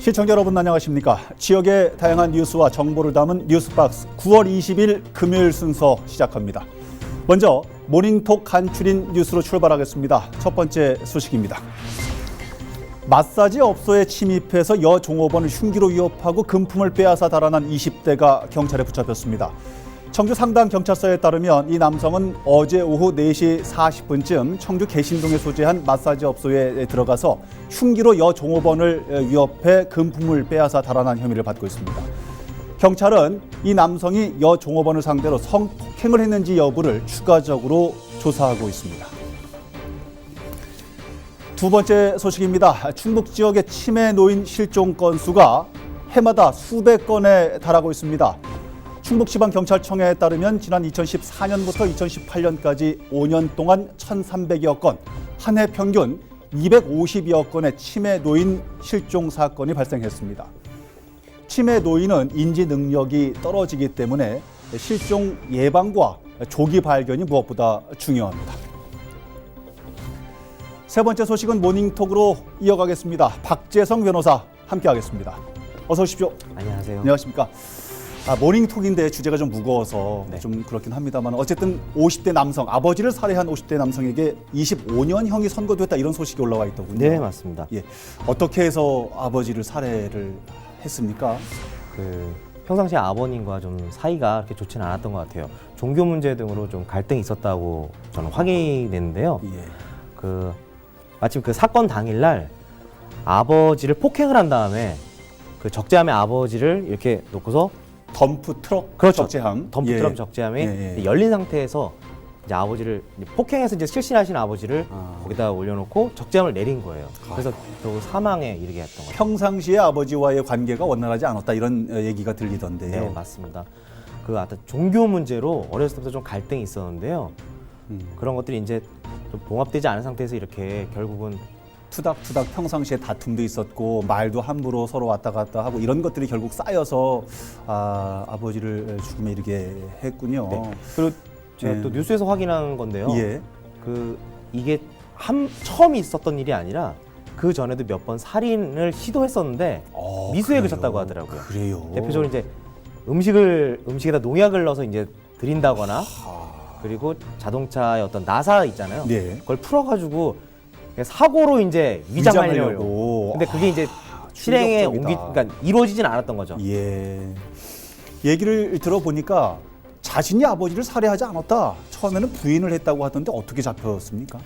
시청자 여러분 안녕하십니까? 지역의 다양한 뉴스와 정보를 담은 뉴스박스 9월 20일 금요일 순서 시작합니다. 먼저 모닝톡 간추린 뉴스로 출발하겠습니다. 첫 번째 소식입니다. 마사지 업소에 침입해서 여종업원을 흉기로 위협하고 금품을 빼앗아 달아난 20대가 경찰에 붙잡혔습니다. 청주 상당경찰서에 따르면 이 남성은 어제 오후 4시 40분쯤 청주 개신동에 소재한 마사지 업소에 들어가서 흉기로 여종업원을 위협해 금품을 빼앗아 달아난 혐의를 받고 있습니다. 경찰은 이 남성이 여종업원을 상대로 성폭행을 했는지 여부를 추가적으로 조사하고 있습니다. 두 번째 소식입니다. 충북 지역의 치매 노인 실종 건수가 해마다 수백 건에 달하고 있습니다. 충북지방경찰청에 따르면 지난 2014년부터 2018년까지 5년 동안 1,300여 건, 한 해 평균 250여 건의 치매 노인 실종 사건이 발생했습니다. 치매 노인은 인지 능력이 떨어지기 때문에 실종 예방과 조기 발견이 무엇보다 중요합니다. 세 번째 소식은 모닝톡으로 이어가겠습니다. 박재성 변호사 함께하겠습니다. 어서 오십시오. 안녕하세요. 안녕하십니까. 모닝톡인데 주제가 좀 무거워서 좀 그렇긴 합니다만 어쨌든 50대 남성, 아버지를 살해한 50대 남성에게 25년형이 선고됐다 이런 소식이 올라와 있더군요. 네, 맞습니다. 예, 어떻게 해서 아버지를 살해를 했습니까? 평상시에 아버님과 좀 사이가 그렇게 좋지는 않았던 것 같아요. 종교 문제 등으로 좀 갈등이 있었다고 저는 확인이 됐는데요. 예. 마침 그 사건 당일날 아버지를 폭행을 한 다음에 그 적재함에 아버지를 이렇게 놓고서 덤프 트럭 그렇죠. 적재함. 덤프 트럭 적재함에 열린 상태에서 이제 아버지를 폭행해서 이제 실신하신 아버지를 거기다 올려놓고 적재함을 내린 거예요. 그래서 결국 사망에 이르게 했던 거죠. 평상시에 아버지와의 관계가 원활하지 않았다 이런 얘기가 들리던데요. 네, 맞습니다. 하여튼 종교 문제로 어렸을 때부터 좀 갈등이 있었는데요. 그런 것들이 이제 좀 봉합되지 않은 상태에서 이렇게 결국은 투닥투닥 평상시에 다툼도 있었고 말도 함부로 서로 왔다 갔다 하고 이런 것들이 결국 쌓여서 아버지를 죽음에 이르게 했군요. 네. 그리고 제가 또 뉴스에서 확인한 건데요. 예. 이게 처음 있었던 일이 아니라 그 전에도 몇 번 살인을 시도했었는데 미수에 그쳤다고 하더라고요. 그래요. 대표적으로 이제 음식에다 농약을 넣어서 이제 드린다거나 그리고 자동차의 어떤 나사 있잖아요. 네. 그걸 풀어가지고 사고로 이제 위장하려고. 근데 그게 이제 실행에 그러니까 이루어지진 않았던 거죠. 예. 얘기를 들어보니까 자신이 아버지를 살해하지 않았다. 처음에는 부인을 했다고 하던데 어떻게 잡혔습니까?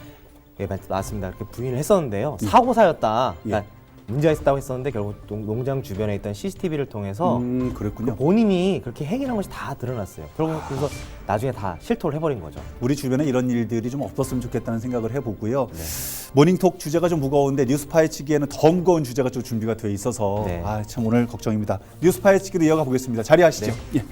예, 맞습니다. 그렇게 부인을 했었는데요. 사고사였다. 그러니까 문제가 있었다고 했었는데 결국 농장 주변에 있던 CCTV를 통해서 그랬군요. 본인이 그렇게 행위한 것이 다 드러났어요. 그래서 나중에 다 실토를 해버린 거죠. 우리 주변에 이런 일들이 좀 없었으면 좋겠다는 생각을 해보고요. 모닝톡 주제가 좀 무거운데 뉴스 파헤치기에는 더 무거운 주제가 좀 준비가 돼 있어서 참 오늘 걱정입니다. 뉴스 파헤치기로 이어가 보겠습니다. 자리하시죠. 네. 예.